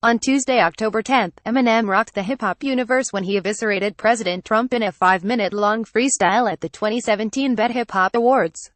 On Tuesday, October 10th, Eminem rocked the hip-hop universe when he eviscerated President Trump in a 5-minute-long freestyle at the 2017 Bet Hip Hop Awards.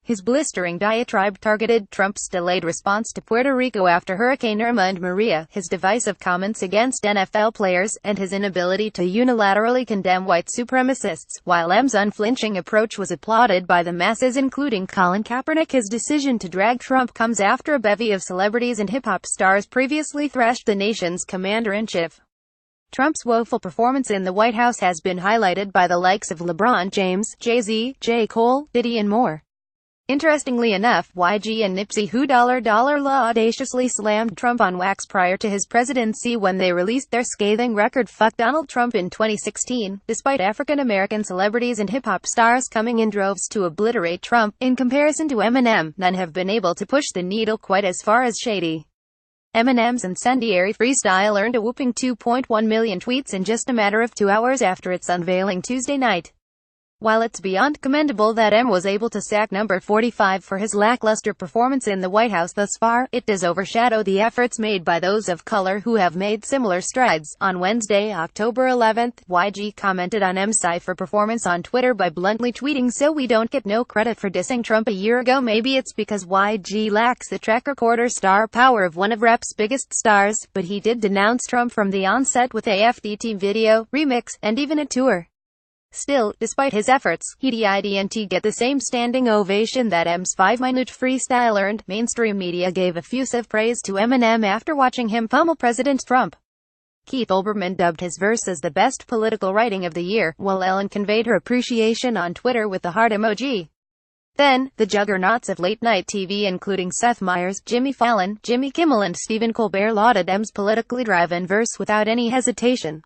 His blistering diatribe targeted Trump's delayed response to Puerto Rico after Hurricane Irma and Maria, his divisive comments against NFL players, and his inability to unilaterally condemn white supremacists, while M's unflinching approach was applauded by the masses including Colin Kaepernick. His decision to drag Trump comes after a bevy of celebrities and hip-hop stars previously thrashed the nation's commander-in-chief. Trump's woeful performance in the White House has been highlighted by the likes of LeBron James, Jay-Z, J. Cole, Diddy and more. Interestingly enough, YG and Nipsey Hussle audaciously slammed Trump on wax prior to his presidency when they released their scathing record "Fuck Donald Trump" in 2016. Despite African-American celebrities and hip-hop stars coming in droves to obliterate Trump, in comparison to Eminem, none have been able to push the needle quite as far as Shady. Eminem's incendiary freestyle earned a whopping 2.1 million tweets in just a matter of 2 hours after its unveiling Tuesday night. While it's beyond commendable that M was able to sack number 45 for his lackluster performance in the White House thus far, it does overshadow the efforts made by those of color who have made similar strides. On Wednesday, October 11th, YG commented on M's cypher performance on Twitter by bluntly tweeting, "So we don't get no credit for dissing Trump a year ago? Maybe it's because YG lacks the track recorder star power of one of rap's biggest stars, but he did denounce Trump from the onset with a FDT video, remix, and even a tour." Still, despite his efforts, he didn't get the same standing ovation that M's 5-minute freestyle earned. Mainstream media gave effusive praise to Eminem after watching him pummel President Trump. Keith Olbermann dubbed his verse as the best political writing of the year, while Ellen conveyed her appreciation on Twitter with the heart emoji. Then, the juggernauts of late-night TV including Seth Meyers, Jimmy Fallon, Jimmy Kimmel and Stephen Colbert lauded M's politically driven verse without any hesitation.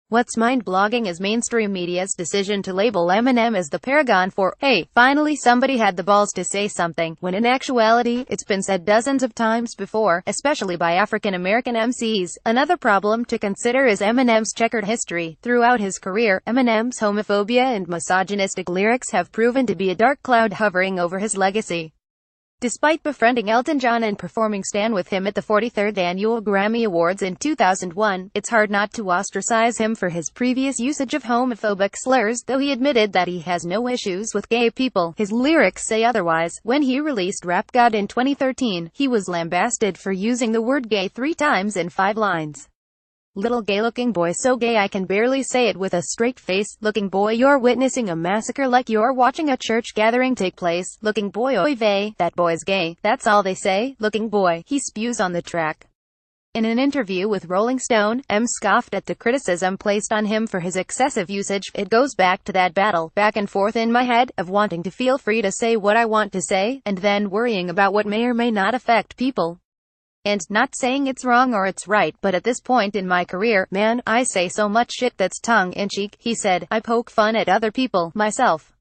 What's mind-blogging is mainstream media's decision to label Eminem as the paragon for, "Hey, finally somebody had the balls to say something," when in actuality, it's been said dozens of times before, especially by African-American MCs. Another problem to consider is Eminem's checkered history. Throughout his career, Eminem's homophobia and misogynistic lyrics have proven to be a dark cloud hovering over his legacy. Despite befriending Elton John and performing Stan with him at the 43rd Annual Grammy Awards in 2001, it's hard not to ostracize him for his previous usage of homophobic slurs, though he admitted that he has no issues with gay people. His lyrics say otherwise. When he released Rap God in 2013, he was lambasted for using the word gay 3 times in 5 lines. "Little gay-looking boy, so gay I can barely say it with a straight face. Looking boy, you're witnessing a massacre like you're watching a church gathering take place. Looking boy, oy vey, that boy's gay, that's all they say. Looking boy," he spews on the track. In an interview with Rolling Stone, M scoffed at the criticism placed on him for his excessive usage. "It goes back to that battle, back and forth in my head, of wanting to feel free to say what I want to say, and then worrying about what may or may not affect people. And not saying it's wrong or it's right, but at this point in my career, man, I say so much shit that's tongue-in-cheek," he said. "I poke fun at other people, myself.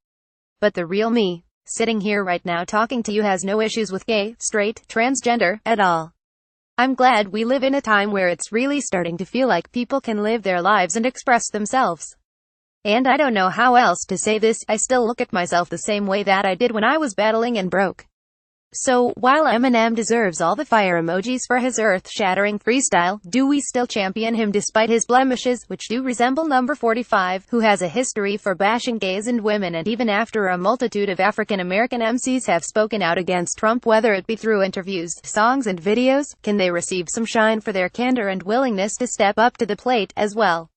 But the real me, sitting here right now talking to you, has no issues with gay, straight, transgender, at all. I'm glad we live in a time where it's really starting to feel like people can live their lives and express themselves. And I don't know how else to say this, I still look at myself the same way that I did when I was battling and broke." So, while Eminem deserves all the fire emojis for his earth-shattering freestyle, do we still champion him despite his blemishes, which do resemble number 45, who has a history for bashing gays and women? And even after a multitude of African-American MCs have spoken out against Trump, whether it be through interviews, songs and videos, can they receive some shine for their candor and willingness to step up to the plate, as well?